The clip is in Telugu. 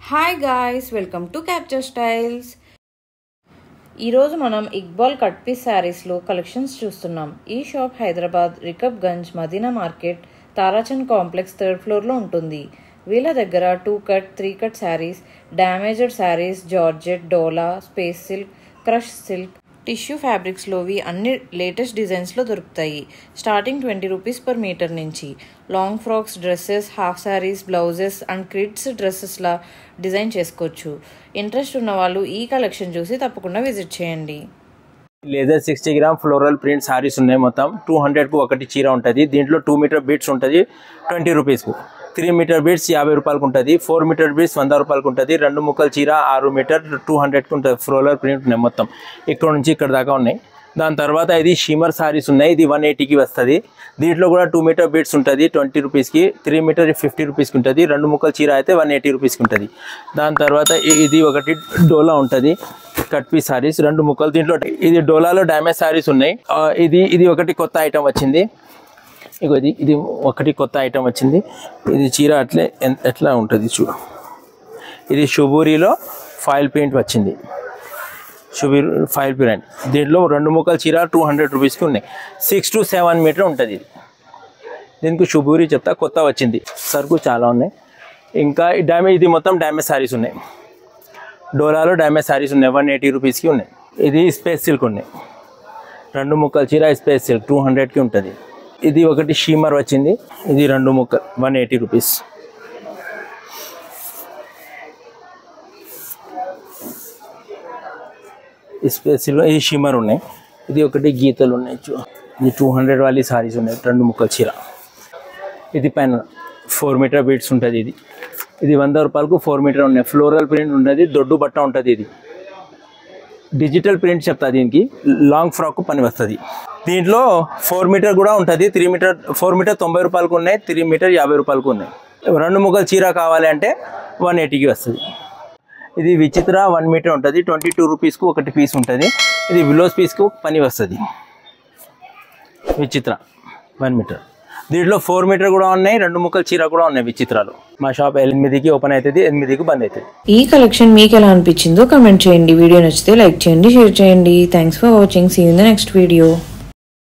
Hi guys, welcome to Capture Styles. ఈరోజు మనం ఇక్బాల్ కట్ పీస్ శారీస్లో కలెక్షన్స్ చూస్తున్నాం. ఈ shop Hyderabad Rikabganj Madina market Tarachand complex 3rd ఫ్లోర్లో ఉంటుంది. వీళ్ళ దగ్గర 2 cut 3 cut sarees, damaged sarees, georgette, డోలా, space silk, crush silk, tissue ఫ్యాబ్రిక్స్లోవి అన్ని లేటెస్ట్ డిజైన్స్లో దొరుకుతాయి. స్టార్టింగ్ 20 రూపీస్ పర్ మీటర్ నుంచి long frocks, dresses, half sarees, blouses and kids డ్రెస్సెస్లా డిజైన్ చేసుకోవచ్చు. ఇంట్రెస్ట్ ఉన్న వాళ్ళు ఈ కలెక్షన్ చూసి తప్పకుండా విజిట్ చేయండి. Leather 60 gram floral print saris ఉన్నాయి. మొత్తం 200కు ఒకటి చీర ఉంటుంది. దీంట్లో 2 మీటర్ బీడ్స్ ఉంటుంది 20 రూపీస్కు. 3 మీటర్ బీడ్స్ 50 రూపాయలకు ఉంటుంది. 4 మీటర్ బీడ్స్ 100 రూపాయలకు ఉంటుంది. 2 ముక్కల చీర 6 మీటర్ 200కు ఉంటుంది. ఫ్లోరల్ ప్రింట్ ఉన్నాయి. మొత్తం ఇక్కడ నుంచి ఇక్కడ దాకా ఉన్నాయి. దాని తర్వాత ఇది షిమర్ సారీస్ ఉన్నాయి. ఇది 180కి వస్తుంది. దీంట్లో కూడా 2 మీటర్ బీడ్స్ ఉంటుంది 20 రూపీస్కి. 3 మీటర్ 50 రూపీస్కి ఉంటుంది. 2 ముక్కల చీర అయితే 180 రూపీస్కి ఉంటుంది. దాని తర్వాత ఇది ఒకటి డోలా ఉంటుంది కట్ పీస్ సారీస్ 2 ముక్కలు. దీంట్లో ఇది డోలాలో డ్యామేజ్ సారీస్ ఉన్నాయి. ఇది ఒకటి కొత్త ఐటమ్ వచ్చింది. ఇగో ఇది ఒకటి కొత్త ఐటమ్ వచ్చింది. ఇది చీర ఎట్లా ఉంటుంది చూడు. ఇది షుబూరిలో ఫాయిల్ ప్రింట్ వచ్చింది. Shibori foil print. దీంట్లో 2 ముక్కల చీర 200 రూపీస్కి ఉన్నాయి. 6 to 7 మీటర్ ఉంటుంది. ఇది దీనికి షుబూరి చెప్తా. కొత్త వచ్చింది. సరుకు చాలా ఉన్నాయి. ఇంకా ఇది మొత్తం డ్యామేజ్ సారీస్ ఉన్నాయి. డోలాలో డ్యామేజ్ సారీస్ ఉన్నాయి. 180 రూపీస్కి ఉన్నాయి. ఇది స్పేస్ సిల్క్ ఉన్నాయి. 2 ముక్కల చీర స్పేస్ సిల్క్ 200కి ఉంటుంది. ఇది ఒకటి షీమర్ వచ్చింది. ఇది 2 ముక్కలు 180 రూపీస్. స్పేస్లో ఈ షీమర్ ఉన్నాయి. ఇది ఒకటి గీతలు ఉన్నాయి. ఇది 200 వాली సారీస్ ఉన్నాయి. 2 ముక్కల చీర. ఇది పైన 4 మీటర్ బీడ్స్ ఉంటుంది. ఇది 100 రూపాయలకు 4 మీటర్ ఉన్నాయి. ఫ్లోరల్ ప్రింట్ ఉంటుంది. దొడ్డు బట్ట ఉంటుంది. ఇది డిజిటల్ ప్రింట్ చెప్తా. దీనికి లాంగ్ ఫ్రాక్ పని వస్తుంది. దీంట్లో 4 మీటర్ కూడా ఉంటుంది. 4 మీటర్ 90 రూపాయలకు ఉన్నాయి. 3 మీటర్ 50 రూపాయలకు ఉన్నాయి. 2 ముక్కల చీర కావాలి అంటే 180కి వస్తుంది. ఇది విచిత్ర 1 మీటర్ ఉంటుంది. 22 రూపీస్కు ఒకటి పీస్ ఉంటుంది. ఇది విలోస్ పీస్కు పని వస్తుంది. విచిత్ర 1 మీటర్. దీంట్లో 4 మీటర్ కూడా ఉన్నాయి. 2 ముక్కల చీర కూడా ఉన్నాయి. విచిత్రాలు మా షాప్ 8కి ఓపెన్ అవుతుంది, 8కి బంద్ అవుతుంది. ఈ కలెక్షన్ మీకు ఎలా అనిపించిందో కమెంట్ చేయండి. వీడియో నచ్చితే లైక్ చేయండి, షేర్ చేయండి. Thanks for watching. See you in the next video.